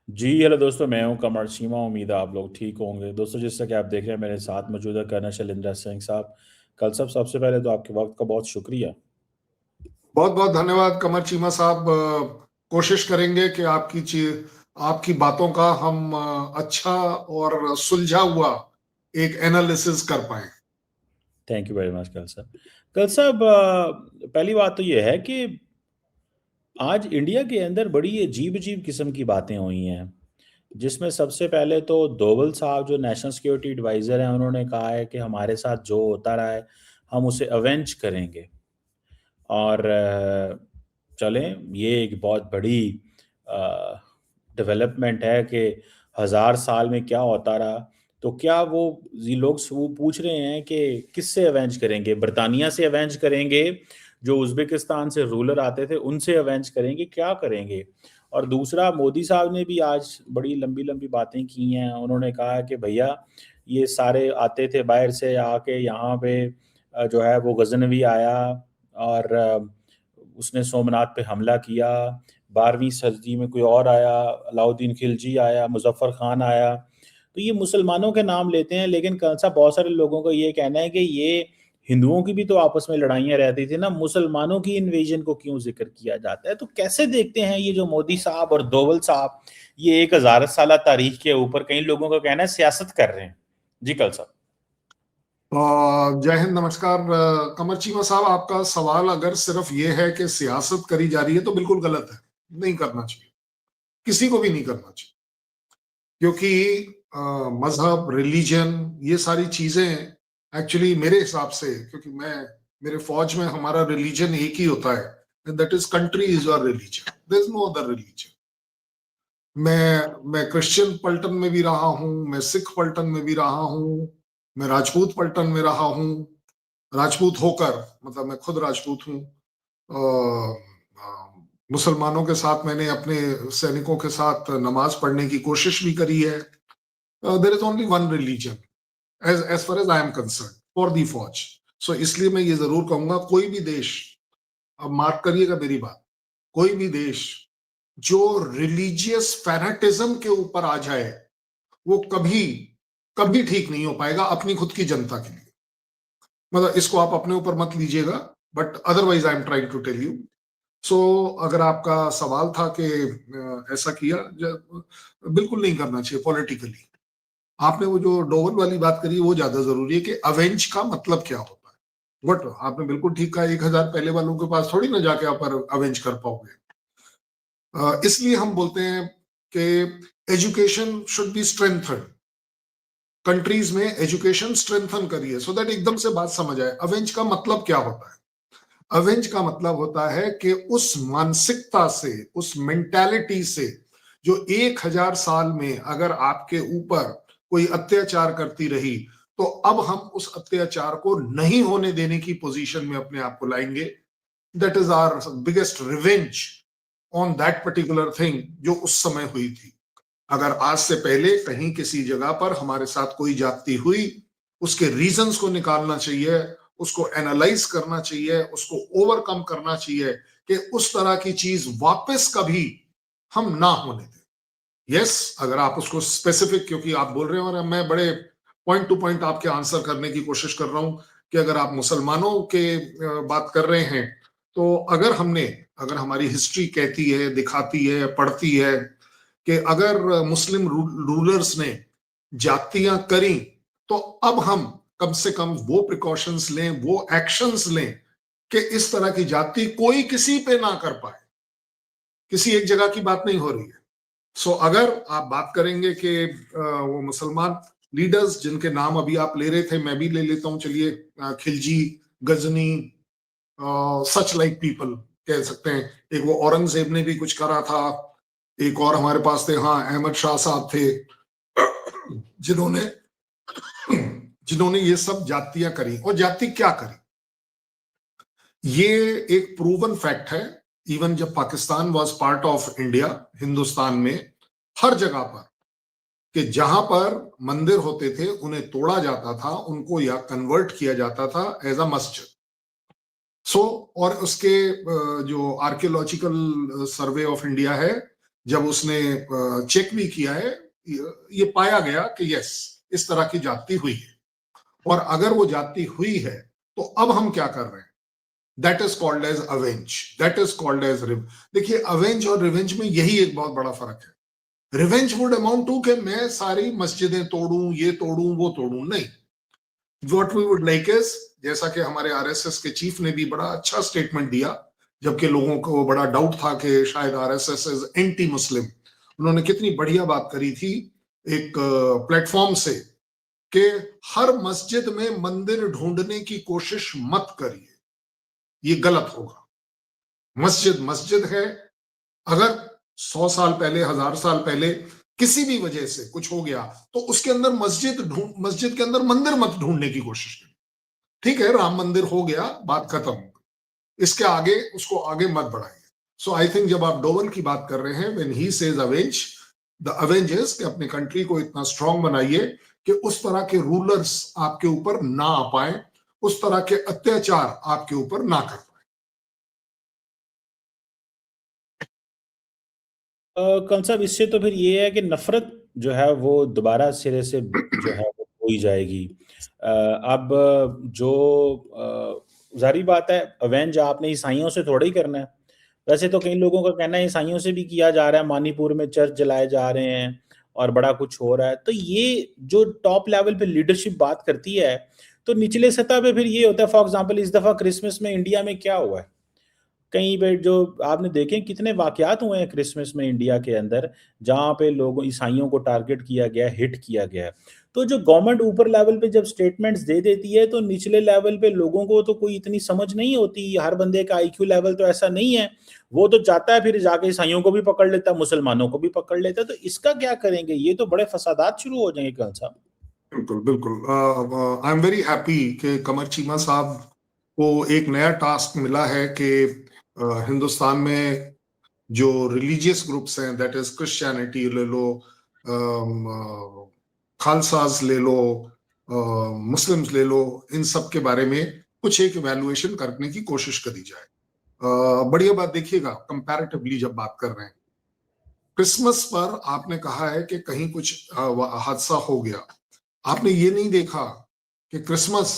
जी hello दोस्तों, मैं हूं कमर सीमा। उम्मीद है आप लोग ठीक होंगे। दोस्तों, जैसा कि आप देख रहे हैं, मेरे साथ मौजूद है कर्नल शैलेंद्र सिंह साहब। कल साहब, सबसे पहले तो आपके वक्त का बहुत शुक्रिया। बहुत बहुत धन्यवाद कमर चीमा साहब। कोशिश करेंगे कि आपकी बातों का हम अच्छा और सुलझा हुआ एक एनालिसिस कर पाए। थैंक यू वेरी मच कल साहब। कल साहब, पहली बात तो ये है कि आज इंडिया के अंदर बड़ी अजीब अजीब किस्म की बातें हुई हैं, जिसमें सबसे पहले तो दोवल साहब, जो नेशनल सिक्योरिटी एडवाइज़र हैं, उन्होंने कहा है कि हमारे साथ जो होता रहा है हम उसे अवेंज करेंगे। और चलें, ये एक बहुत बड़ी डेवलपमेंट है कि हज़ार साल में क्या होता रहा। तो क्या वो ये लोग वो पूछ रहे हैं कि किससे अवेंज करेंगे? बरतानिया से अवेंज करेंगे, जो उज़्बेकिस्तान से रूलर आते थे उनसे अवेंज करेंगे, क्या करेंगे? और दूसरा, मोदी साहब ने भी आज बड़ी लंबी लंबी बातें की हैं। उन्होंने कहा कि भैया, ये सारे आते थे बाहर से आके यहाँ पे, जो है वो गजनवी आया और उसने सोमनाथ पे हमला किया। 12वीं सदी में कोई और आया, अलाउद्दीन खिलजी आया, मुजफ्फर खान आया। तो ये मुसलमानों के नाम लेते हैं, लेकिन कंसा बहुत सारे लोगों का ये कहना है कि ये हिंदुओं की भी तो आपस में लड़ाइयाँ रहती थी ना, मुसलमानों की इन्वेजन को क्यों जिक्र किया जाता है? तो कैसे देखते हैं ये जो मोदी साहब और दोवल साहब, ये 1000 साल तारीख के ऊपर कई लोगों का कहना है सियासत कर रहे हैं। जी कल साहब। जय हिंद, नमस्कार। कमर चीमा साहब, आपका सवाल अगर सिर्फ ये है कि सियासत करी जा रही है तो बिल्कुल गलत है। नहीं करना चाहिए, किसी को भी नहीं करना चाहिए, क्योंकि मजहब, रिलीजन, ये सारी चीजें एक्चुअली मेरे हिसाब से, क्योंकि मेरे फौज में हमारा रिलीजन एक ही होता है, that is country is your religion, there is no other religion. मैं क्रिश्चियन पलटन में भी रहा हूं, मैं सिख पलटन में भी रहा हूं, मैं राजपूत पलटन में रहा हूं। राजपूत होकर, मतलब मैं खुद राजपूत हूं। मुसलमानों के साथ मैंने अपने सैनिकों के साथ नमाज पढ़ने की कोशिश भी करी है। There is only one religion as far as I am concern for the फौज। सो इसलिए मैं ये जरूर कहूंगा, कोई भी देश, अब मार्क करिएगा मेरी बात, कोई भी देश जो रिलीजियस फैनेटिज्म के ऊपर आ जाए, वो कभी कभी ठीक नहीं हो पाएगा अपनी खुद की जनता के लिए। मतलब इसको आप अपने ऊपर मत लीजिएगा, but otherwise I am trying to tell you. So अगर आपका सवाल था कि ऐसा किया, बिल्कुल नहीं करना चाहिए पॉलिटिकली। आपने वो जो डोवल वाली बात करी, वो ज्यादा जरूरी है कि अवेंज का मतलब क्या होता है। बट आपने बिल्कुल ठीक कहा, 1000 पहले वालों के पास थोड़ी ना जाके आप अवेंज कर पाओगे। इसलिए हम बोलते हैं कि education should be strengthen. Countries में एजुकेशन स्ट्रेंथन करिए, सो दैट एकदम से बात समझ आए अवेंज का मतलब क्या होता है। अवेंज का मतलब होता है कि उस मानसिकता से, उस मेंटालिटी से, जो 1000 साल में अगर आपके ऊपर कोई अत्याचार करती रही, तो अब हम उस अत्याचार को नहीं होने देने की पोजीशन में अपने आप को लाएंगे। That is our biggest revenge on that particular thing जो उस समय हुई थी। अगर आज से पहले कहीं किसी जगह पर हमारे साथ कोई जाति हुई, उसके रीजंस को निकालना चाहिए, उसको एनालाइज करना चाहिए, उसको ओवरकम करना चाहिए कि उस तरह की चीज वापस कभी हम ना होने दें। यस, अगर आप उसको स्पेसिफिक, क्योंकि आप बोल रहे हो और मैं बड़े पॉइंट टू पॉइंट आपके आंसर करने की कोशिश कर रहा हूं कि अगर आप मुसलमानों के बात कर रहे हैं, तो अगर हमारी हिस्ट्री कहती है, दिखाती है, पढ़ती है कि अगर मुस्लिम रूलर्स ने जातियां करी, तो अब हम कम से कम वो प्रिकॉशंस लें, वो एक्शंस लें कि इस तरह की जाति कोई किसी पे ना कर पाए। किसी एक जगह की बात नहीं हो रही है। सो अगर आप बात करेंगे कि वो मुसलमान लीडर्स जिनके नाम अभी आप ले रहे थे, मैं भी ले लेता हूं, चलिए, Khilji, Ghazni, such like people कह सकते हैं। एक वो औरंगजेब ने भी कुछ करा था। एक और हमारे पास थे, हाँ, अहमद शाह साहब थे, जिन्होंने जिन्होंने ये सब जातियां करी। और जाति क्या करी, ये एक प्रूवन फैक्ट है। इवन जब Pakistan was part of India, Hindustan में हर जगह पर, कि जहां पर मंदिर होते थे उन्हें तोड़ा जाता था, उनको या कन्वर्ट किया जाता था एज अ मस्जिद। सो और उसके जो आर्कियोलॉजिकल सर्वे ऑफ इंडिया है, जब उसने चेक भी किया है, ये पाया गया कि यस, इस तरह की जाति हुई है। और अगर वो जाति हुई है तो अब हम क्या कर रहे हैं? That is called as avenge, that is called as rev. देखिए, अवेंज और रिवेंज में यही एक बहुत बड़ा फर्क है। रिवेंज वुड अमाउंट टू कि मैं सारी मस्जिदें तोड़ूं, ये तोड़ूं, वो तोड़ूं, नहीं। What we would like is, जैसा कि हमारे आरएसएस के चीफ ने भी बड़ा अच्छा स्टेटमेंट दिया, जबकि लोगों को बड़ा डाउट था कि शायद आरएसएस इज एंटी मुस्लिम, उन्होंने कितनी बढ़िया बात करी थी एक प्लेटफॉर्म से कि हर मस्जिद में मंदिर ढूंढने की कोशिश मत करिए, ये गलत होगा। मस्जिद मस्जिद है। अगर 100 साल पहले, 1000 साल पहले किसी भी वजह से कुछ हो गया तो उसके अंदर मस्जिद के अंदर मंदिर मत ढूंढने की कोशिश करिए। ठीक है, राम मंदिर हो गया, बात खत्म हो गई, इसके आगे उसको आगे मत बढ़ाइए। सो आई थिंक जब आप डोवल की बात कर रहे हैं, when he says avenge, the avenge is कि अपनी कंट्री को इतना स्ट्रांग बनाइए कि उस तरह के रूलर्स आपके ऊपर ना आ पाए, उस तरह के अत्याचार आपके ऊपर ना कर पाए। कौन साहब, इससे तो फिर ये है कि नफरत जो है वो दोबारा सिरे से जो है वो हो ही जाएगी। अब जो जारी बात है, अवेंज आपने ईसाइयों से थोड़ा ही करना है। वैसे तो कई लोगों का कहना है ईसाइयों से भी किया जा रहा है, मानीपुर में चर्च जलाए जा रहे हैं और बड़ा कुछ हो रहा है। तो ये जो टॉप लेवल पे लीडरशिप बात करती है, तो निचले सतह पे फिर ये होता है। फॉर एग्जांपल, इस दफा क्रिसमस में इंडिया में क्या हुआ है, कहीं पे जो आपने देखे कितने वाकयात हुए हैं क्रिसमस में इंडिया के अंदर, जहाँ पे लोगों ईसाइयों को टारगेट किया गया, हिट किया गया। तो जो गवर्नमेंट ऊपर लेवल पे जब स्टेटमेंट्स दे देती है, तो निचले लेवल पे लोगों को तो कोई इतनी समझ नहीं होती। हर बंदे का आईक्यू लेवल तो ऐसा नहीं है। वो तो जाता है फिर जाके ईसाइयों को भी पकड़ लेता है, मुसलमानों को भी पकड़ लेता है। तो इसका क्या करेंगे? ये तो बड़े फसादात शुरू हो जाएंगे कल साहब। बिल्कुल बिल्कुल। आई एम वेरी हैप्पी कि कमर चीमा साहब को एक नया टास्क मिला है कि हिंदुस्तान में जो रिलीजियस ग्रुप्स हैं, दैट इज क्रिश्चियनिटी ले लो, खालसाज ले लो, मुस्लिम्स ले लो, इन सब के बारे में कुछ एक इवैल्यूएशन करने की कोशिश करी जाए। बढ़िया बात देखिएगा, कंपैरेटिवली जब बात कर रहे हैं, क्रिसमस पर आपने कहा है कि कहीं कुछ हादसा हो गया। आपने ये नहीं देखा कि क्रिसमस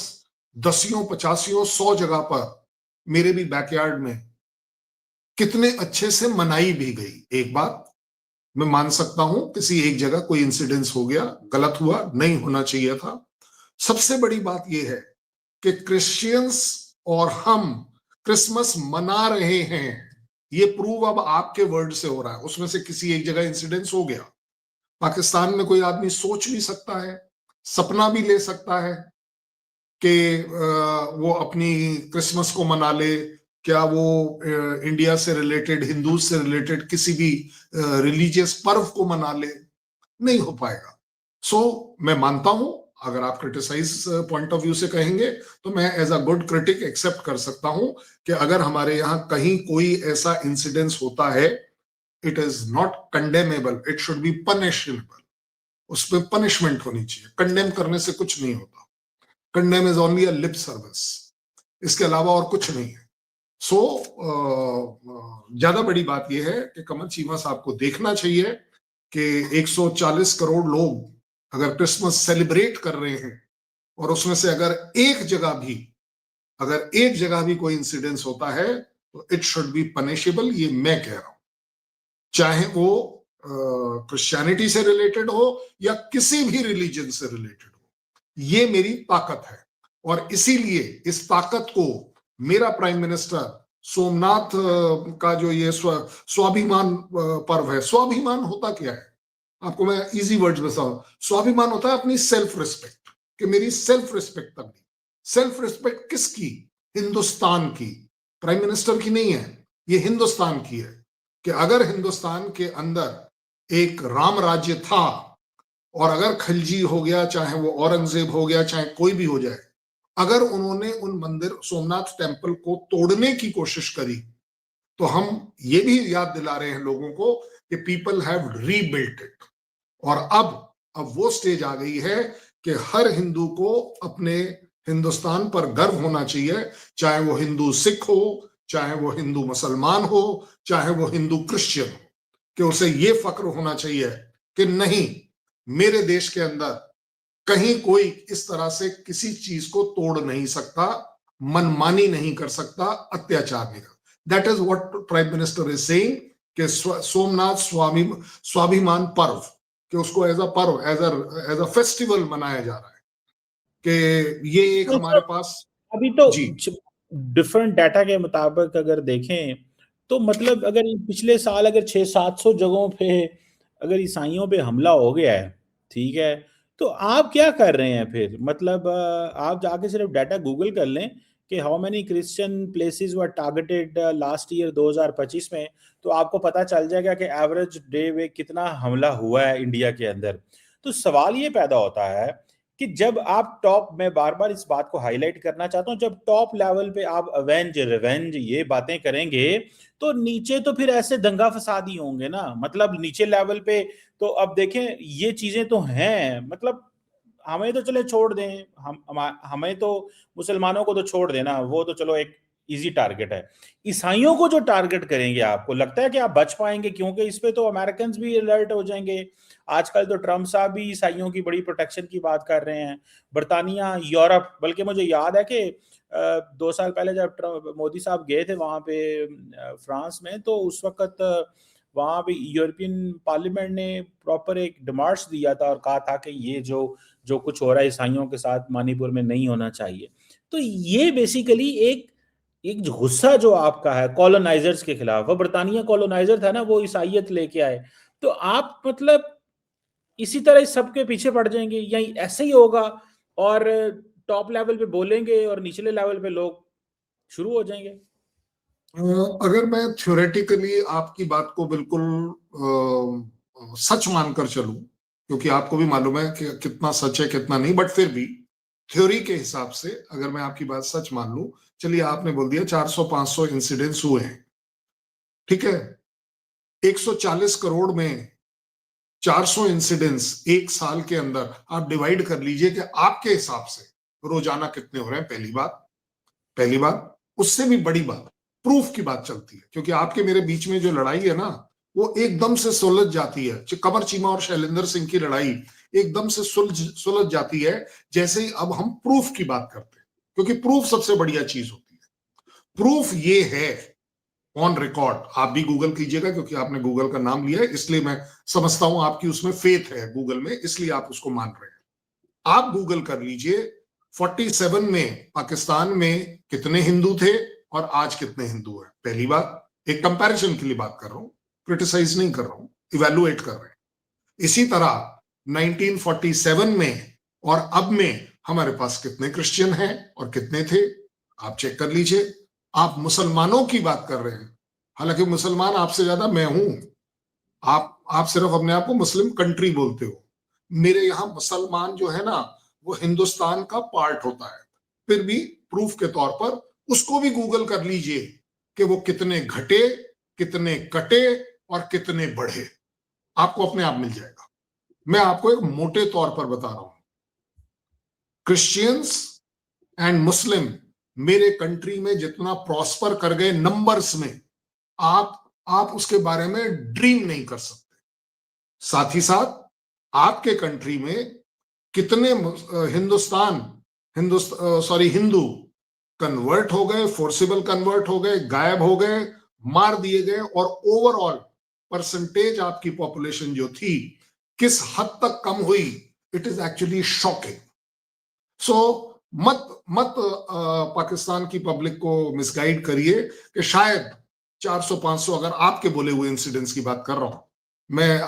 10, 50, 100 जगह पर, मेरे भी बैकयार्ड में, कितने अच्छे से मनाई भी गई। एक बात मैं मान सकता हूं, किसी एक जगह कोई इंसिडेंस हो गया, गलत हुआ, नहीं होना चाहिए था। सबसे बड़ी बात यह है कि क्रिश्चियंस और हम क्रिसमस मना रहे हैं। ये प्रूव अब आपके वर्ड से हो रहा है। उसमें से किसी एक जगह इंसिडेंस हो गया। पाकिस्तान में कोई आदमी सोच भी सकता है, सपना भी ले सकता है कि वो अपनी क्रिसमस को मना ले। क्या वो इंडिया से रिलेटेड, हिंदू से रिलेटेड किसी भी रिलीजियस पर्व को मना ले? नहीं हो पाएगा। सो मैं मानता हूं, अगर आप क्रिटिसाइज पॉइंट ऑफ व्यू से कहेंगे तो मैं as a good critic accept कर सकता हूं कि अगर हमारे यहाँ कहीं कोई ऐसा इंसिडेंस होता है, it is not condemnable, it should be punishable. उस पर पनिशमेंट होनी चाहिए। कंडेम करने से कुछ नहीं होता। Condemn is only a lip service, इसके अलावा और कुछ नहीं है। सो ज्यादा बड़ी बात यह है कि कमल चीमा साहब को देखना चाहिए कि 140 करोड़ लोग अगर क्रिसमस सेलिब्रेट कर रहे हैं और उसमें से अगर एक जगह भी कोई इंसिडेंस होता है तो इट शुड बी पनिशेबल। ये मैं कह रहा हूं, चाहे वो क्रिश्चियनिटी से रिलेटेड हो या किसी भी रिलीजन से रिलेटेड हो। ये मेरी ताकत है और इसीलिए इस ताकत को मेरा प्राइम मिनिस्टर सोमनाथ का जो ये स्वाभिमान पर्व है, स्वाभिमान होता क्या है आपको मैं इजी वर्ड्स में बताऊं। स्वाभिमान होता है अपनी सेल्फ रिस्पेक्ट, कि मेरी सेल्फ रिस्पेक्ट तक भी। सेल्फ रिस्पेक्ट किसकी? हिंदुस्तान की, प्राइम मिनिस्टर की नहीं है, ये हिंदुस्तान की है। कि अगर हिंदुस्तान के अंदर एक राम राज्य था और अगर खिलजी हो गया, चाहे वो औरंगजेब हो गया, चाहे कोई भी हो जाए, अगर उन्होंने उन मंदिर सोमनाथ टेम्पल को तोड़ने की कोशिश करी तो हम ये भी याद दिला रहे हैं लोगों को कि पीपल हैव रीबिल्ट इट। और अब वो स्टेज आ गई है कि हर हिंदू को अपने हिंदुस्तान पर गर्व होना चाहिए, चाहे वो हिंदू सिख हो, चाहे वो हिंदू मुसलमान हो, चाहे वो हिंदू क्रिश्चियन हो, कि उसे ये फक्र होना चाहिए कि नहीं, मेरे देश के अंदर कहीं कोई इस तरह से किसी चीज को तोड़ नहीं सकता, मनमानी नहीं कर सकता, अत्याचार नहीं कर। That is what prime minister is saying कि सोमनाथ स्वाभिमान पर्व, कि उसको एज अ पर्व, एज अ फेस्टिवल मनाया जा रहा है, कि ये एक हमारे पास अभी तो जी डिफरेंट डाटा के मुताबिक अगर देखें तो मतलब अगर पिछले साल अगर 600-700 जगहों पे अगर ईसाइयों पे हमला हो गया है, ठीक है, तो आप क्या कर रहे हैं फिर? मतलब आप जाके सिर्फ डाटा गूगल कर लें कि how many Christian places were targeted last year 2025 में, तो आपको पता चल जाएगा कि एवरेज डे में कितना हमला हुआ है इंडिया के अंदर। तो सवाल ये पैदा होता है कि जब आप टॉप, मैं बार बार इस बात को हाईलाइट करना चाहता हूं, जब टॉप लेवल पे आप अवेंज रिवेंज ये बातें करेंगे तो नीचे तो फिर ऐसे दंगा फसाद ही होंगे ना। मतलब नीचे लेवल पे तो अब देखें ये चीजें तो हैं, मतलब हमें तो चले छोड़ दें, हमें तो मुसलमानों को तो छोड़ देना, वो तो चलो एक इजी टारगेट है। ईसाइयों को जो टारगेट करेंगे, आपको लगता है कि आप बच पाएंगे? क्योंकि इस पे तो अमेरिकन भी अलर्ट हो जाएंगे। आजकल तो ट्रम्प साहब भी ईसाइयों की बड़ी प्रोटेक्शन की बात कर रहे हैं। बर्तानिया, यूरोप, बल्कि मुझे याद है कि 2 साल पहले जब मोदी साहब गए थे वहां पे फ्रांस में, तो उस वक्त वहां पे यूरोपियन पार्लियामेंट ने प्रॉपर एक डिमार्च दिया था और कहा था कि ये जो जो कुछ हो रहा है ईसाइयों के साथ मणिपुर में नहीं होना चाहिए। तो ये बेसिकली एक एक गुस्सा जो आपका है कॉलोनाइजर्स के खिलाफ, वो बर्तानिया कॉलोनाइजर था ना, वो ईसाइयत लेके आए। तो आप मतलब इसी तरह इस सबके पीछे पड़ जाएंगे या ऐसे ही होगा और टॉप लेवल पे बोलेंगे और निचले लेवल पे लोग शुरू हो जाएंगे? अगर मैं थ्योरेटिकली आपकी बात को बिल्कुल सच मानकर चलूं, क्योंकि आपको भी मालूम है कि कितना सच है कितना नहीं, बट फिर भी थ्योरी के हिसाब से अगर मैं आपकी बात सच मान लूं, चलिए आपने बोल दिया 400-500 इंसिडेंट्स हुए हैं, ठीक है, 140 करोड़ में 400 इंसिडेंट्स एक साल के अंदर आप डिवाइड कर लीजिए कि आपके हिसाब से रोजाना कितने हो रहे हैं। पहली बात, उससे भी बड़ी बात, प्रूफ की बात चलती है, क्योंकि आपके मेरे बीच में जो लड़ाई है ना, वो एकदम से सुलझ जाती है। कमर चीमा और शैलेंद्र सिंह की लड़ाई एकदम से सुलझ जाती है जैसे ही अब हम प्रूफ की बात करते हैं, क्योंकि प्रूफ सबसे बढ़िया चीज होती है। प्रूफ ये है ऑन रिकॉर्ड, आप भी गूगल कीजिएगा, क्योंकि आपने गूगल का नाम लिया है, इसलिए मैं समझता हूं आपकी उसमें फेथ है गूगल में, इसलिए आप उसको मान रहे हैं। आप गूगल कर लीजिए 47 में पाकिस्तान में कितने हिंदू थे और आज कितने हिंदू हैं। पहली बात, एक कंपैरिजन के लिए बात कर रहा हूं, क्रिटिसाइज नहीं कर रहा हूं, इवैल्यूएट कर रहे हैं। इसी तरह 1947 में और अब में हमारे पास कितने क्रिश्चियन हैं और कितने थे, आप चेक कर लीजिए। आप मुसलमानों की बात कर रहे हैं, हालांकि मुसलमान आपसे ज्यादा मैं हूं, आप सिर्फ अपने आप को मुस्लिम कंट्री बोलते हो। मेरे यहां मुसलमान जो है ना, वो हिंदुस्तान का पार्ट होता है। फिर भी प्रूफ के तौर पर उसको भी गूगल कर लीजिए कि वो कितने घटे, कितने कटे और कितने बढ़े, आपको अपने आप मिल जाएगा। मैं आपको एक मोटे तौर पर बता रहा हूं, क्रिश्चियंस एंड मुस्लिम मेरे कंट्री में जितना प्रॉस्पर कर गए नंबर्स में, आप उसके बारे में ड्रीम नहीं कर सकते। साथ ही साथ आपके कंट्री में कितने हिंदू कन्वर्ट हो गए, फोर्सिबल कन्वर्ट हो गए, गायब हो गए, मार दिए गए, और ओवरऑल परसेंटेज आपकी पॉपुलेशन जो थी किस हद तक कम हुई, इट इज एक्चुअली शॉकिंग। सो मत पाकिस्तान की पब्लिक को मिसगाइड करिए कि शायद 400-500, अगर आपके बोले हुए इंसिडेंट्स की बात कर रहा हूं मैं,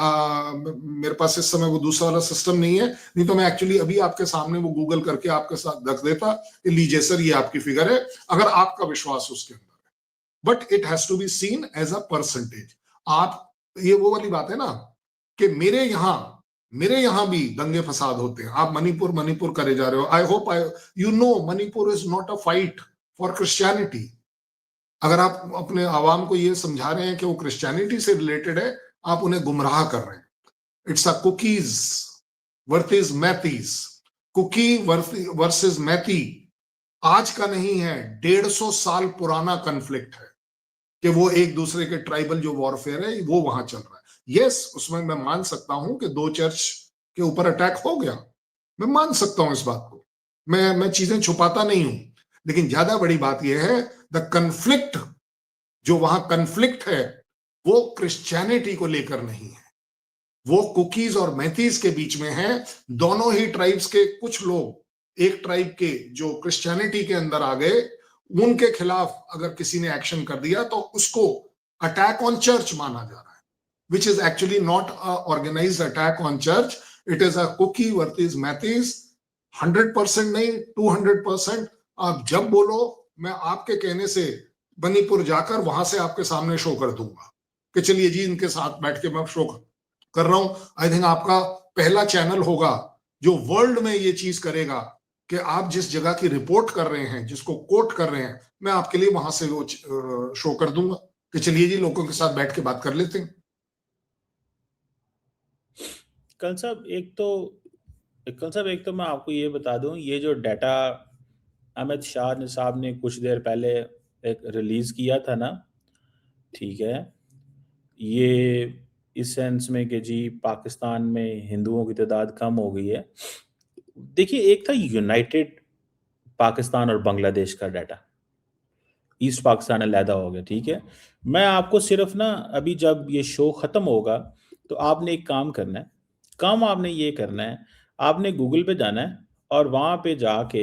मेरे पास इस समय वो दूसरा वाला सिस्टम नहीं है, नहीं तो मैं एक्चुअली अभी आपके सामने वो गूगल करके आपके साथ रख देता कि लीजिए सर ये आपकी फिगर है, अगर आपका विश्वास उसके अंदर है। But it has to be seen as a percentage. आप, ये वो वाली बात है ना कि मेरे यहां भी दंगे फसाद होते हैं, आप मणिपुर करे जा रहे हो। I hope you know Manipur is not a fight for Christianity. अगर आप अपने आवाम को ये समझा रहे हैं कि वो क्रिश्चियनिटी से रिलेटेड है, आप उन्हें गुमराह कर रहे हैं। It's a Kukis versus Meiteis, Kuki versus Meitei आज का नहीं है, 150 साल पुराना कन्फ्लिक्ट है कि वो एक दूसरे के ट्राइबल जो वॉरफेयर है वो वहां चल रहा है। यस, उसमें मैं मान सकता हूं कि 2 चर्च के ऊपर अटैक हो गया, मैं मान सकता हूं इस बात को, मैं चीजें छुपाता नहीं हूं, लेकिन ज्यादा बड़ी बात यह है द कन्फ्लिक्ट, जो वहां कन्फ्लिक्ट है वो क्रिश्चियनिटी को लेकर नहीं है, वो कुकीज और मैथीज के बीच में है। दोनों ही ट्राइब्स के कुछ लोग एक ट्राइब के जो क्रिश्चियनिटी के अंदर आ गए, उनके खिलाफ अगर किसी ने एक्शन कर दिया तो उसको अटैक ऑन चर्च माना जा रहा है, which is actually not a organized attack on church. It is a cookie versus मैथीज, 100% नहीं 200%। आप जब बोलो मैं आपके कहने से बनीपुर जाकर वहां से आपके सामने शो कर दूंगा कि चलिए जी इनके साथ बैठ के मैं शो कर रहा हूं। आई थिंक आपका पहला चैनल होगा जो वर्ल्ड में ये चीज करेगा कि आप जिस जगह की रिपोर्ट कर रहे हैं, जिसको कोट कर रहे हैं, मैं आपके लिए वहां से वो शो कर दूंगा कि चलिए जी लोगों के साथ बैठ के बात कर लेते हैं। कल साहब एक तो मैं आपको ये बता दूं, ये जो डाटा अमित शाह ने साहब ने कुछ देर पहले एक रिलीज किया था ना, ठीक है, ये इस सेंस में कि जी पाकिस्तान में हिंदुओं की तादाद कम हो गई है। देखिए, एक था यूनाइटेड पाकिस्तान और बांग्लादेश का डाटा, ईस्ट पाकिस्तान अलहदा हो गया, ठीक है। मैं आपको सिर्फ ना अभी जब ये शो ख़त्म होगा तो आपने एक काम करना है, आपने ये करना है, आपने गूगल पे जाना है और वहाँ पे जाके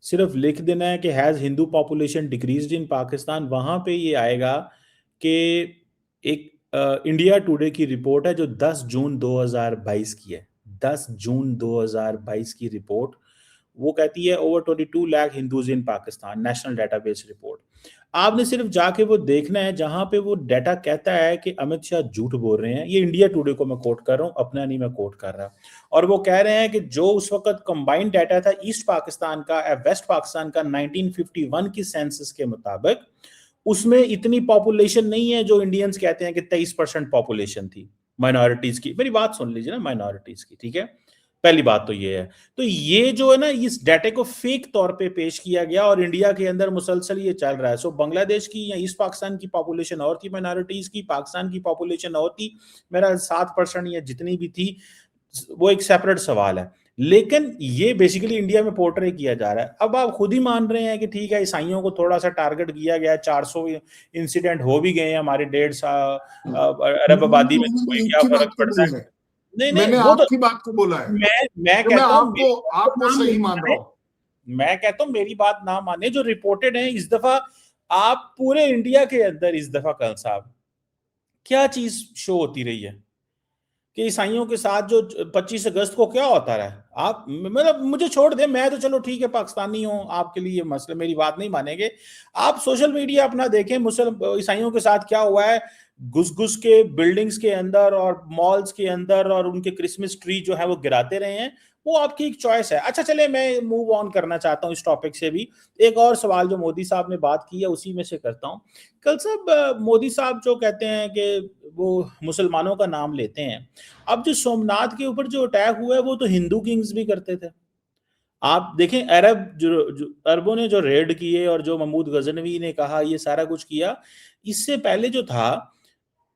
सिर्फ लिख देना है कि हैज़ हिंदू पॉपुलेशन डिक्रीज्ड इन पाकिस्तान। वहाँ पे ये आएगा कि एक इंडिया टुडे की रिपोर्ट है जो 10 जून 2022 की है, 10 जून 2022 की रिपोर्ट, वो कहती है ओवर 22 लाख हिंदूज इन पाकिस्तान, नेशनल डेटाबेस रिपोर्ट। आपने सिर्फ जाके वो देखना है जहां पे वो डाटा कहता है कि अमित शाह झूठ बोल रहे हैं। ये इंडिया टुडे को मैं कोट कर रहा हूं, अपना नहीं मैं कोट कर रहा। और वो कह रहे हैं कि जो उस वक्त कंबाइंड डाटा था ईस्ट पाकिस्तान का, वेस्ट पाकिस्तान का 1951 की सेंसस के मुताबिक, उसमें इतनी पॉपुलेशन नहीं है जो इंडियंस कहते हैं कि 23% पॉपुलेशन थी माइनॉरिटीज की। मेरी बात सुन लीजिए ना, माइनॉरिटीज की, ठीक है। पहली बात तो ये है। तो ये जो है ना, इस डाटे को फेक तौर पे पेश किया गया और इंडिया के अंदर मुसलसल ये चल रहा है। सो बांग्लादेश की या ईस्ट पाकिस्तान की पॉपुलेशन और थी माइनॉरिटीज की, पाकिस्तान की पॉपुलेशन और थी, मेरा 7% या जितनी भी थी, वो एक सेपरेट सवाल है। लेकिन ये बेसिकली इंडिया में पोर्ट्रे किया जा रहा है। अब आप खुद ही मान रहे हैं कि ठीक है ईसाइयों को थोड़ा सा टारगेट किया गया, 400 इंसिडेंट हो भी गए हैं हमारे 1.5 अरब आबादी में, कोई एक क्या ही फर्क बात को पड़ता है? बोला है, नहीं नहीं, मैंने वो तो आपकी बात को बोला है मैं कि मैं कहता हूँ आपको सही मान रहा हूं। मैं कहता हूँ मेरी बात ना माने, जो रिपोर्टेड है इस दफा आप पूरे इंडिया के अंदर, इस दफा कल साहब क्या चीज शो होती रही है कि ईसाइयों के साथ जो 25 अगस्त को क्या होता रहा है। आप मतलब मुझे छोड़ दे, मैं तो चलो ठीक है पाकिस्तानी हूं, आपके लिए ये मसले, मेरी बात नहीं मानेंगे। आप सोशल मीडिया अपना देखें, मुस्लिम ईसाइयों के साथ क्या हुआ है, घुस घुस के बिल्डिंग्स के अंदर और मॉल्स के अंदर और उनके क्रिसमस ट्री जो है वो गिराते रहे हैं। वो आपकी एक चॉइस है। अच्छा चले, मैं मूव ऑन करना चाहता हूँ इस टॉपिक से भी। एक और सवाल जो मोदी साहब ने बात की है उसी में से करता हूँ। कल साहब मोदी साहब जो कहते हैं कि वो मुसलमानों का नाम लेते हैं, अब जो सोमनाथ के ऊपर जो अटैक हुआ है वो तो हिंदू किंग्स भी करते थे। आप देखें जो अरबों ने जो रेड किए और जो महमूद गजनवी ने कहा ये सारा कुछ किया, इससे पहले जो था,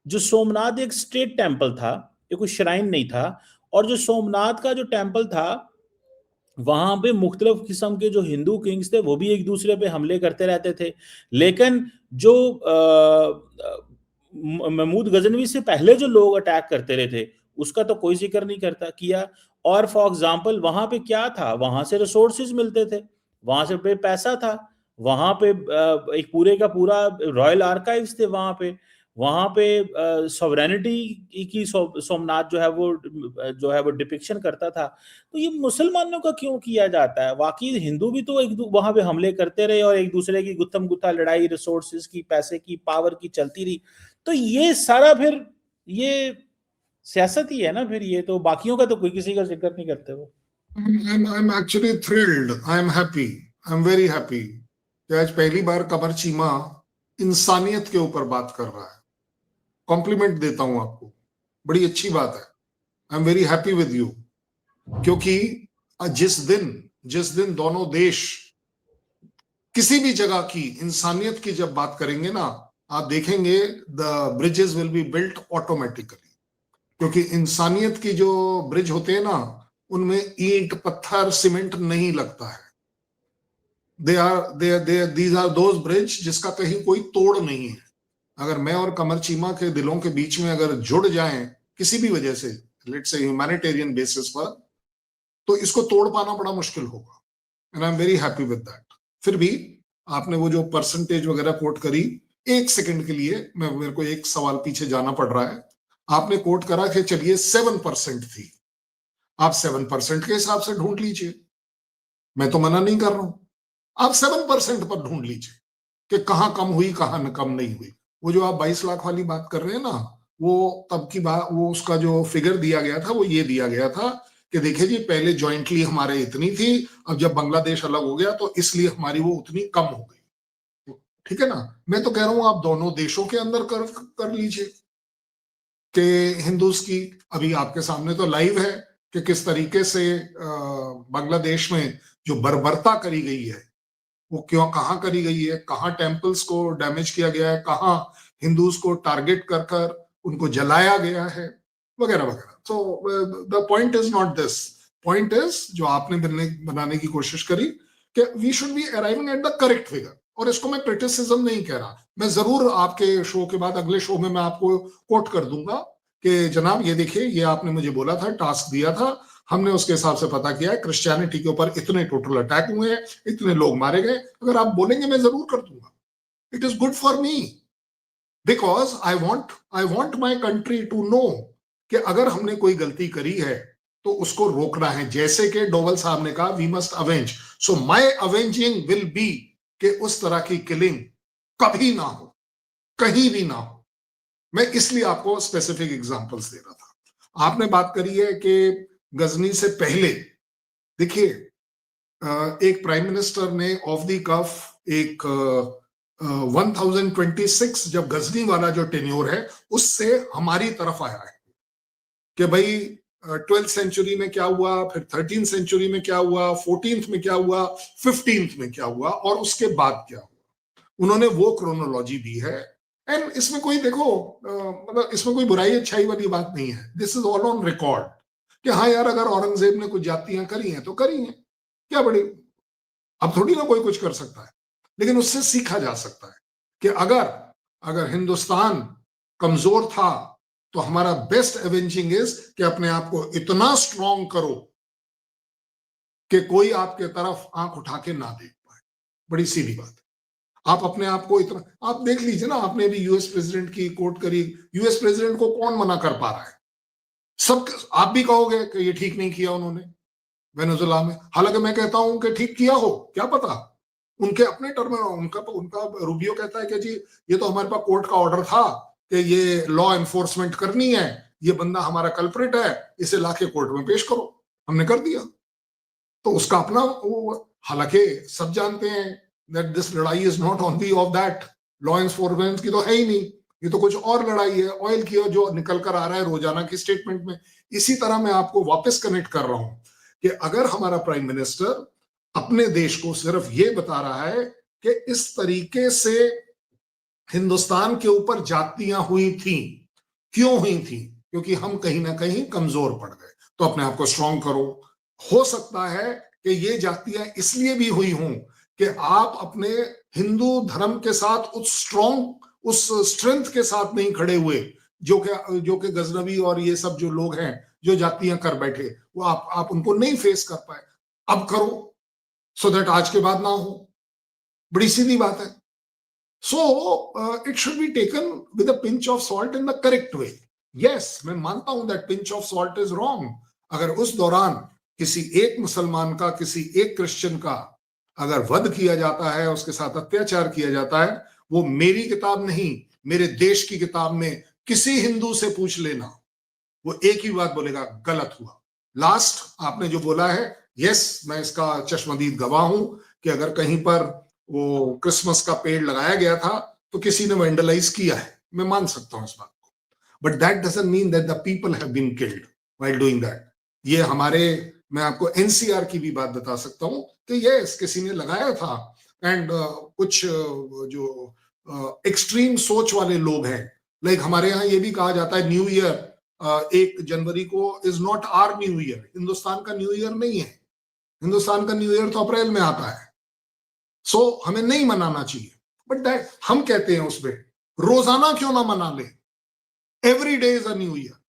जो सोमनाथ एक स्टेट टेम्पल था, ये कोई श्राइन नहीं था। और जो सोमनाथ का जो टेम्पल था, वहां पे मुख्तलिफ किस्म के जो हिंदू किंग्स थे वो भी एक दूसरे पे हमले करते रहते थे। लेकिन जो महमूद गजनवी से पहले जो लोग अटैक करते रहे थे उसका तो कोई जिक्र नहीं करता किया। और फॉर एग्जाम्पल वहां पे क्या था, वहां से रिसोर्सेज मिलते थे, वहां से पे पैसा था, वहां पे एक पूरे का पूरा रॉयल आर्काइव्स थे वहां पे सॉवरेनिटी की सोमनाथ जो है वो डिपिक्शन करता था। तो ये मुसलमानों का क्यों किया जाता है? वाकई हिंदू भी तो वहां पे हमले करते रहे और एक दूसरे की गुत्थम गुत्था लड़ाई रिसोर्सेज की, पैसे की, पावर की चलती रही। तो ये सारा फिर ये सियासत ही है ना। फिर ये तो बाकियों का तो कोई किसी का जिक्र नहीं करते वो। I'm actually thrilled. I'm happy. I'm very happy कि आज पहली बार कमर चीमा इंसानियत के ऊपर बात कर रहा है। कॉम्प्लीमेंट देता हूं आपको, बड़ी अच्छी बात है। I am very happy with you, क्योंकि जिस दिन दोनों देश किसी भी जगह की इंसानियत की जब बात करेंगे ना, आप देखेंगे the bridges will be built automatically. क्योंकि इंसानियत की जो ब्रिज होते हैं ना, उनमें ईंट पत्थर सीमेंट नहीं लगता है। दीज आर दोज ब्रिज जिसका कहीं कोई तोड़ नहीं है। अगर मैं और कमर चीमा के दिलों के बीच में अगर जुड़ जाएं किसी भी वजह से, लेट्स से ह्यूमैनिटेरियन बेसिस पर, तो इसको तोड़ पाना बड़ा मुश्किल होगा। And I am very happy with that. फिर भी आपने वो जो परसेंटेज वगैरह कोट करी, एक सेकंड के लिए मेरे को एक सवाल पीछे जाना पड़ रहा है। आपने कोट करा कि चलिए 7% थी, आप 7% के हिसाब से ढूंढ लीजिए, मैं तो मना नहीं कर रहा हूं। आप 7% पर ढूंढ लीजिए कि कहां कम हुई कहां कम नहीं हुई। वो जो आप 22 लाख वाली बात कर रहे हैं ना, वो तब की बात, वो उसका जो फिगर दिया गया था वो ये दिया गया था कि देखिए जी, पहले ज्वाइंटली हमारे इतनी थी, अब जब बांग्लादेश अलग हो गया तो इसलिए हमारी वो उतनी कम हो गई। ठीक है ना, मैं तो कह रहा हूं आप दोनों देशों के अंदर कर लीजिए कि हिंदूज की, अभी आपके सामने तो लाइव है कि किस तरीके से बांग्लादेश में जो बर्बरता करी गई है वो क्यों, कहां करी गई है, कहां टेम्पल्स को डैमेज किया गया है, कहां हिंदूज को टारगेट कर कर उनको जलाया गया है, वगैरह वगैरह। So the point is not this, point is जो आपने बनाने की कोशिश करी कि we should be arriving at the correct figure. और इसको मैं क्रिटिसिज्म नहीं कह रहा, मैं जरूर आपके शो के बाद अगले शो में मैं आपको कोट कर दूंगा कि जनाब ये देखिए, ये आपने मुझे बोला था, टास्क दिया था, हमने उसके हिसाब से पता किया है, क्रिश्चियनिटी के ऊपर इतने टोटल अटैक हुए हैं, इतने लोग मारे गए। अगर आप बोलेंगे मैं जरूर कर दूंगा। It is good for me because I want my country to know कि अगर हमने कोई गलती करी है तो उसको रोकना है। जैसे कि डोवल साहब ने कहा, we must avenge, so my avenging will be कि उस तरह की किलिंग कभी ना हो, कहीं भी ना हो। मैं इसलिए आपको स्पेसिफिक एग्जांपल्स दे रहा था। आपने बात करी है कि गजनी से पहले, देखिए एक प्राइम मिनिस्टर ने ऑफ द कफ एक 1026 जब गजनी वाला जो टेन्योर है उससे हमारी तरफ आया है कि भाई 12th सेंचुरी में क्या हुआ, फिर 13th सेंचुरी में क्या हुआ, 14th में क्या हुआ, 15th में क्या हुआ और उसके बाद क्या हुआ। उन्होंने वो क्रोनोलॉजी दी है। एंड इसमें कोई देखो मतलब इसमें कोई बुराई अच्छाई वाली बात नहीं है। This is all on record कि हाँ यार, अगर औरंगजेब ने कुछ जातियां करी हैं तो करी हैं, क्या बड़ी, अब थोड़ी ना कोई कुछ कर सकता है, लेकिन उससे सीखा जा सकता है कि अगर हिंदुस्तान कमजोर था तो हमारा बेस्ट एवेंजिंग इज कि अपने आप को इतना स्ट्रांग करो कि कोई आपके तरफ आंख उठा के ना देख पाए। बड़ी सीधी बात है। आप अपने आप को इतना, आप देख लीजिए ना, आपने भी यूएस प्रेसिडेंट की कोट करी, यूएस प्रेसिडेंट को कौन मना कर पा रहा है? सब आप भी कहोगे कि ये ठीक नहीं किया उन्होंने वेनेजुएला में, हालांकि मैं कहता हूं कि ठीक किया हो, क्या पता, उनके अपने टर्म में, उनका रूबियो कहता है कि जी ये तो हमारे पास कोर्ट का ऑर्डर था कि ये लॉ एनफोर्समेंट करनी है, ये बंदा हमारा कल्प्रिट है, इसे लाके कोर्ट में पेश करो, हमने कर दिया। तो उसका अपना हालांकि सब जानते हैं दैट दिस लड़ाई is not only of that, law enforcement की तो है ही नहीं, ये तो कुछ और लड़ाई है ऑयल की, जो निकल कर आ रहा है रोजाना की स्टेटमेंट में। इसी तरह मैं आपको वापस कनेक्ट कर रहा हूं कि अगर हमारा प्राइम मिनिस्टर अपने देश को सिर्फ ये बता रहा है कि इस तरीके से हिंदुस्तान के ऊपर जातियां हुई थी, क्यों हुई थी, क्योंकि हम कहीं ना कहीं कमजोर पड़ गए, तो अपने आप को स्ट्रांग करो। हो सकता है कि ये जातियां इसलिए भी हुई हों कि आप अपने हिंदू धर्म के साथ उस स्ट्रेंथ के साथ नहीं खड़े हुए जो कि गजनवी और ये सब जो लोग हैं जो जातियां कर बैठे, वो आप उनको नहीं फेस कर पाए। अब करो सो दैट आज के बाद ना हो। बड़ी सीधी बात है। So it should be taken with a pinch of salt in the correct way. Yes, मैं मानता हूं that pinch of salt is wrong. अगर उस दौरान किसी एक मुसलमान का, किसी एक क्रिश्चियन का अगर वध किया जाता है, उसके साथ अत्याचार किया जाता है, वो मेरी किताब नहीं, मेरे देश की किताब में किसी हिंदू से पूछ लेना, वो एक ही बात बोलेगा, गलत हुआ। लास्ट आपने जो बोला है, यस, मैं इसका चश्मदीद गवाह हूं कि अगर कहीं पर वो क्रिसमस का पेड़ लगाया गया था तो किसी ने वेंडलाइज किया है, मैं मान सकता हूं इस बात को, but that doesn't mean that the people have been killed while doing that. ये हमारे, मैं आपको एनसीआर की भी बात बता सकता हूं कि यस, किसी ने लगाया था। एंड कुछ जो एक्सट्रीम सोच वाले लोग हैं, लाइक हमारे यहाँ ये भी कहा जाता है न्यू ईयर 1 जनवरी को is not our new year, Hindustan का न्यू ईयर नहीं है, हिंदुस्तान का न्यू ईयर तो अप्रैल में आता है। सो हमें नहीं मनाना चाहिए, बट दैट हम कहते हैं उसमें रोजाना क्यों ना मना ले, every day is a new year.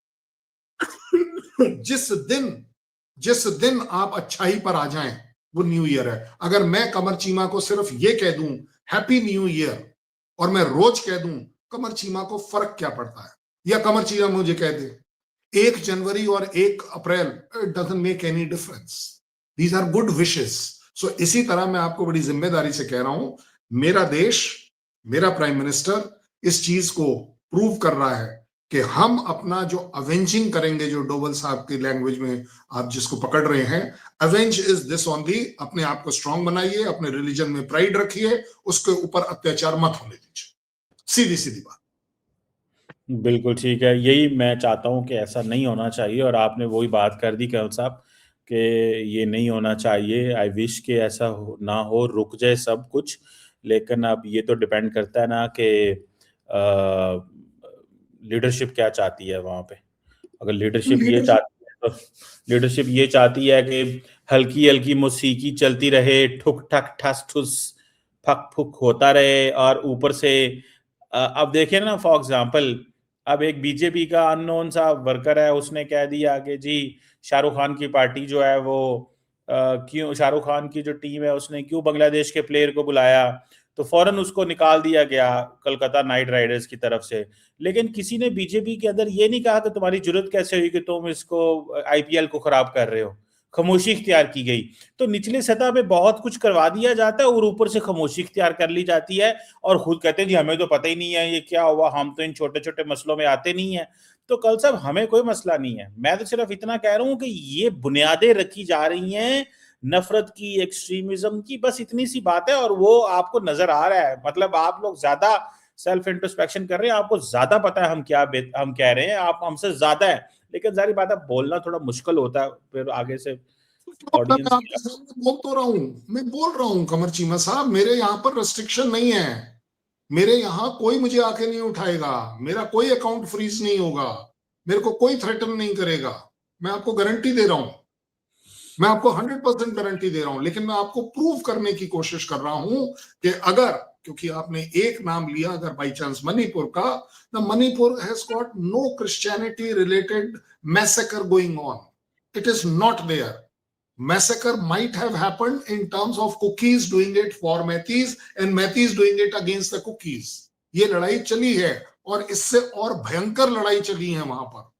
जिस दिन आप अच्छाई पर आ जाएं वो न्यू ईयर है। अगर मैं कमर चीमा को सिर्फ ये कह दूं हैप्पी न्यू ईयर और मैं रोज कह दूं, कमर चीमा को फर्क क्या पड़ता है? या कमर चीमा मुझे कह दे 1 जनवरी और 1 अप्रैल, it doesn't make any difference, these are good wishes. So इसी तरह मैं आपको बड़ी जिम्मेदारी से कह रहा हूं, मेरा देश, मेरा प्राइम मिनिस्टर इस चीज को प्रूव कर रहा है कि हम अपना जो अवेंजिंग करेंगे, जो डोवल साहब की लैंग्वेज में आप जिसको पकड़ रहे हैं, अवेंज इज दिस ओनली, अपने आप को स्ट्रांग बनाइए, अपने रिलीजन में प्राइड रखिए, उसके ऊपर अत्याचार मत होने दीजिए, सीधी सीधी बात। बिल्कुल ठीक है, यही मैं चाहता हूं कि ऐसा नहीं होना चाहिए, और आपने वही बात कर दी कर्नल साहब कि ये नहीं होना चाहिए। आई विश कि ऐसा ना हो, रुक जाए सब कुछ, लेकिन अब ये तो डिपेंड करता है ना कि लीडरशिप क्या चाहती है वहाँ पे। अगर लीडरशिप ये चाहती है, तो लीडरशिप ये चाहती है कि हल्की हल्की मौसीकी चलती रहे, ठुक ठक ठस ठुस फक फुक होता रहे, और ऊपर से अब देखिए ना, फॉर एग्जांपल अब एक बीजेपी का अननोन सा वर्कर है, उसने कह दिया कि जी शाहरुख खान की पार्टी जो है वो क्यों, शाहरुख खान की जो टीम है उसने क्यों बांग्लादेश के प्लेयर को बुलाया, तो फौरन उसको निकाल दिया गया कलकत्ता नाइट राइडर्स की तरफ से। लेकिन किसी ने बीजेपी के अंदर ये नहीं कहा कि तुम्हारी जरूरत कैसे हुई कि तुम इसको आईपीएल को खराब कर रहे हो, खामोशी इख्तियार की गई। तो निचले सतह पे बहुत कुछ करवा दिया जाता है और ऊपर से खामोशी इख्तियार कर ली जाती है, और खुद कहते हैं जी हमें तो पता ही नहीं है ये क्या हुआ, हम तो इन छोटे छोटे मसलों में आते नहीं है। तो कल साहब हमें कोई मसला नहीं है, मैं तो सिर्फ इतना कह रहा हूं कि ये बुनियादें रखी जा रही हैं नफरत की, एक्सट्रीमिज्म की, बस इतनी सी बात है, और वो आपको नजर आ रहा है। मतलब आप लोग ज्यादा सेल्फ इंट्रोस्पेक्शन कर रहे हैं, आपको ज्यादा पता है हम कह रहे हैं, आप हमसे ज्यादा है, लेकिन जारी बात है बोलना थोड़ा मुश्किल होता है फिर आगे से ऑडियंस। मैं आपके सामने बोल तो रहा हूं, मैं बोल रहा हूं कमर चीमा साहब, मेरे यहाँ पर रेस्ट्रिक्शन नहीं है, मेरे यहाँ कोई मुझे आके नहीं उठाएगा, मेरा कोई अकाउंट फ्रीज नहीं होगा, मेरे को कोई थ्रेटन नहीं करेगा, मैं आपको गारंटी दे रहा हूं, मैं आपको 100% गारंटी दे रहा हूं। लेकिन मैं आपको प्रूव करने की कोशिश कर रहा हूं कि अगर, क्योंकि आपने एक नाम लिया अगर बाई चांस मणिपुर का, the Manipur has got no Christianity related massacre going on, it is not there. Massacre might have happened in terms of Kukis doing it for Meiteis and Meiteis doing it against the Kukis. ये लड़ाई चली है, और इससे और भयंकर लड़ाई चली है वहां पर,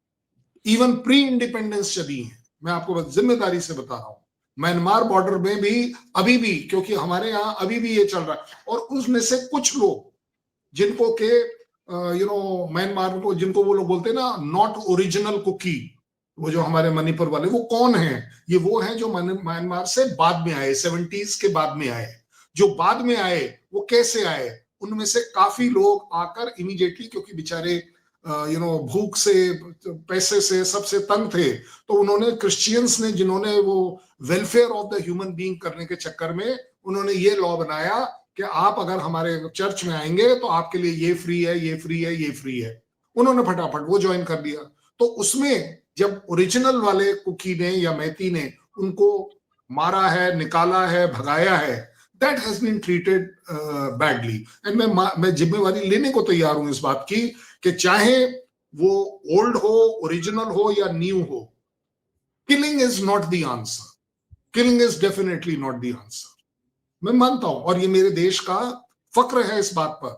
इवन प्री इंडिपेंडेंस चली है। मैं आपको बस जिम्मेदारी से बता रहा हूं, म्यांमार बॉर्डर में भी अभी भी, क्योंकि हमारे यहाँ अभी भी ये चल रहा है, और उसमें से कुछ लोग जिनको के म्यांमार को, जिनको वो लोग बोलते हैं ना नॉट ओरिजिनल कुकी, वो जो हमारे मणिपुर वाले, वो कौन है? ये वो हैं जो म्यांमार से बाद में आए, 70s के बाद में आए। जो बाद में आए वो कैसे आए? उनमें से काफी लोग आकर इमीडिएटली, क्योंकि बेचारे भूख से, पैसे से, सबसे तंग थे, तो उन्होंने, क्रिश्चियंस ने, जिन्होंने वो welfare of the human being करने के चक्कर में उन्होंने ये लॉ बनाया कि आप अगर हमारे चर्च में आएंगे तो आपके लिए ये फ्री है, ये फ्री है, ये फ्री है। उन्होंने फटाफट वो ज्वाइन कर लिया। तो उसमें जब ओरिजिनल वाले कुकी ने या मैती ने उनको मारा है, निकाला है, भगाया है, that has been treated badly. And मैं जिम्मेवारी लेने को तैयार हूं इस बात की कि चाहे वो ओल्ड हो, ओरिजिनल हो या न्यू हो, killing is not the answer, killing is definitely not the answer. मैं मानता हूं, और ये मेरे देश का फक्र है इस बात पर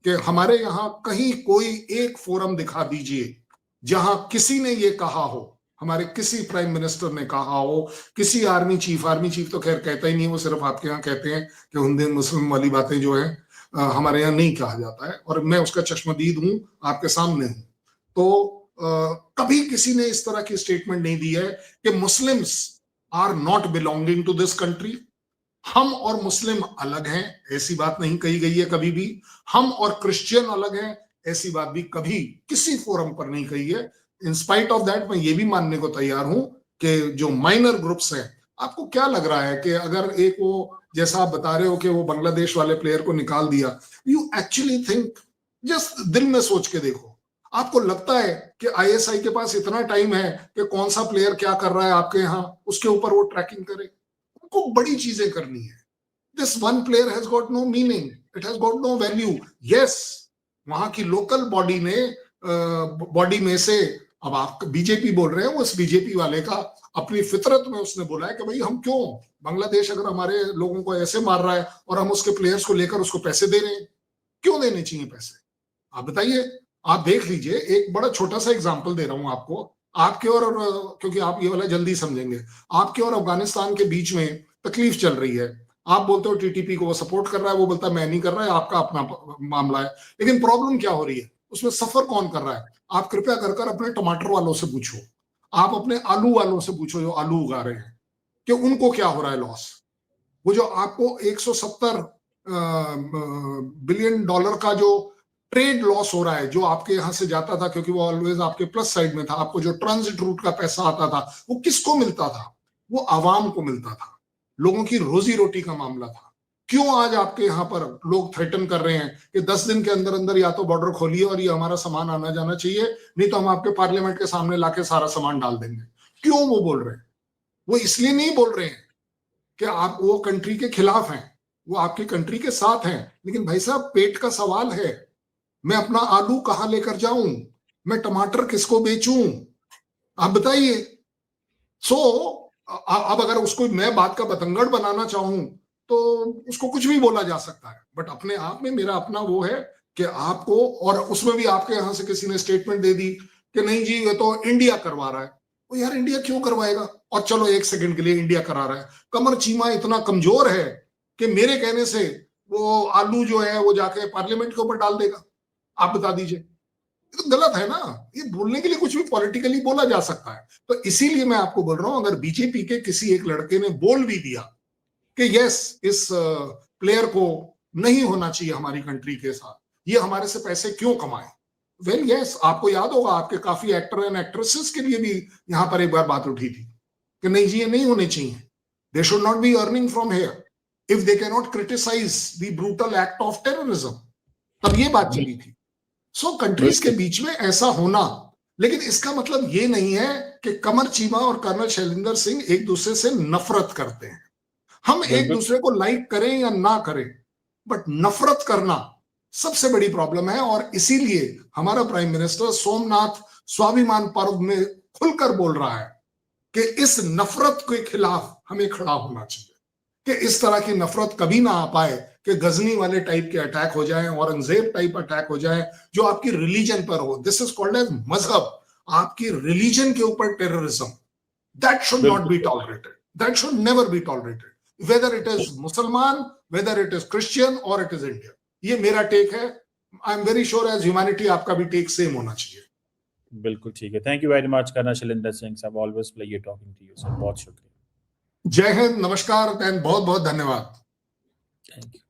कि हमारे यहां कहीं कोई एक फोरम दिखा दीजिए जहां किसी ने ये कहा हो, हमारे किसी प्राइम मिनिस्टर ने कहा हो, किसी आर्मी चीफ तो खैर कहता ही नहीं, वो सिर्फ आपके यहाँ कहते हैं कि हिंदू मुस्लिम वाली बातें जो है हमारे यहाँ नहीं कहा जाता है, और मैं उसका चश्मदीद हूं, आपके सामने हूं। तो कभी किसी ने इस तरह की स्टेटमेंट नहीं दी है कि Muslims are not belonging to this country. हम और मुस्लिम अलग हैं, ऐसी बात नहीं कही गई है कभी भी। हम और क्रिश्चियन अलग हैं, ऐसी बात भी कभी किसी फोरम पर नहीं कही है। इन स्पाइट ऑफ दैट मैं ये भी मानने को तैयार हूं कि जो माइनर ग्रुप्स हैं, आपको क्या लग रहा है कि अगर एक वो, जैसा आप बता रहे हो कि वो बांग्लादेश वाले प्लेयर को निकाल दिया, यू एक्चुअली थिंक, जस्ट दिल में सोच के देखो, आपको लगता है कि आईएसआई के पास इतना टाइम है कि कौन सा प्लेयर क्या कर रहा है आपके यहाँ, उसके ऊपर वो ट्रैकिंग करे? उनको बड़ी चीजें करनी है। This one player has got no meaning, it has got no value. Yes, वहां की लोकल बॉडी ने बॉडी में से, अब आप बीजेपी बोल रहे हैं, उस बीजेपी वाले का अपनी फितरत में उसने बोला है कि भाई हम क्यों, बांग्लादेश अगर हमारे लोगों को ऐसे मार रहा है और हम उसके प्लेयर्स को लेकर उसको पैसे दे रहे हैं, क्यों देने चाहिए पैसे? आप बताइए। आप देख लीजिए, एक बड़ा छोटा सा एग्जांपल दे रहा हूं आपको। आपके और क्योंकि आप ये वाला जल्दी समझेंगे, आपके और अफगानिस्तान के बीच में तकलीफ चल रही है। आप बोलते हो टीटीपी को वो सपोर्ट कर रहा है, वो बोलता है मैं नहीं कर रहा है, आपका अपना मामला है। लेकिन प्रॉब्लम क्या हो रही है, उसमें सफर कौन कर रहा है? आप कृपया कर कर अपने टमाटर वालों से पूछो, आप अपने आलू वालों से पूछो जो आलू उगा रहे हैं, कि उनको क्या हो रहा है लॉस। वो जो आपको 170 बिलियन डॉलर का जो ट्रेड लॉस हो रहा है, जो आपके यहां से जाता था क्योंकि वो ऑलवेज आपके प्लस साइड में था, आपको जो ट्रांजिट रूट का पैसा आता था वो किसको मिलता था? वो आवाम को मिलता था, लोगों की रोजी रोटी का मामला था। क्यों आज आपके यहाँ पर लोग थ्रेटन कर रहे हैं कि 10 दिन के अंदर अंदर या तो बॉर्डर खोलिए और ये हमारा सामान आना जाना चाहिए, नहीं तो हम आपके पार्लियामेंट के सामने लाके सारा सामान डाल देंगे? क्यों वो बोल रहे हैं? वो इसलिए नहीं बोल रहे हैं कि आप वो कंट्री के खिलाफ हैं, वो आपकी कंट्री के साथ हैं। लेकिन भाई साहब, पेट का सवाल है। मैं अपना आलू कहां लेकर जाऊं, मैं टमाटर किसको बेचूं, आप बताइए। सो अब अगर उसको मैं बात का बतंगड़ बनाना चाहूं तो उसको कुछ भी बोला जा सकता है, बट अपने आप में मेरा अपना वो है कि आपको, और उसमें भी आपके यहां से किसी ने स्टेटमेंट दे दी कि नहीं जी ये तो इंडिया करवा रहा है। तो यार इंडिया क्यों करवाएगा? और चलो एक सेकंड के लिए इंडिया करा रहा है, कमर चीमा इतना कमजोर है कि मेरे कहने से वो आलू जो है वो जाके पार्लियामेंट के ऊपर डाल देगा? आप बता दीजिए। ये तो गलत है ना। ये बोलने के लिए कुछ भी पॉलिटिकली बोला जा सकता है। तो इसीलिए मैं आपको बोल रहा हूं, अगर बीजेपी के किसी एक लड़के ने बोल भी दिया कि यस इस प्लेयर को नहीं होना चाहिए हमारी कंट्री के साथ, ये हमारे से पैसे क्यों कमाए, वेल यस, आपको याद होगा आपके काफी एक्टर एंड एक्ट्रेसेस के लिए भी यहां पर एक बार बात उठी थी कि नहीं जी ये नहीं होने चाहिए, they should not be earning from here if they can not criticise the brutal act of terrorism. तब ये बात चली थी। सो कंट्रीज के बीच में ऐसा होना, लेकिन इसका मतलब ये नहीं है कि कमर चीमा और कर्नल शैलेंद्र सिंह एक दूसरे से नफरत करते हैं। हम एक दूसरे को लाइक करें या ना करें, बट नफरत करना सबसे बड़ी प्रॉब्लम है। और इसीलिए हमारा प्राइम मिनिस्टर सोमनाथ स्वाभिमान पर्व में खुलकर बोल रहा है कि इस नफरत के खिलाफ हमें खड़ा होना चाहिए, कि इस तरह की नफरत कभी ना आ पाए कि गजनी वाले टाइप के अटैक हो जाएं, औरंगजेब टाइप अटैक हो जाए जो आपकी रिलीजन पर हो। दिस इज कॉल्ड एज मजहब, आपकी रिलीजन के ऊपर terrorism. That should not be tolerated, that should never be tolerated, whether it is Musalman, whether it is Christian और इट इज इंडियन। ये मेरा टेक है। I am very sure as humanity आपका भी टेक सेम होना चाहिए। बिल्कुल ठीक है। Thank you very much colonel Shailendra Singh साहब, always pleasure talking to you sir, बहुत शुक्रिया। जय हिंद, नमस्कार एंड बहुत बहुत धन्यवाद। Thank you.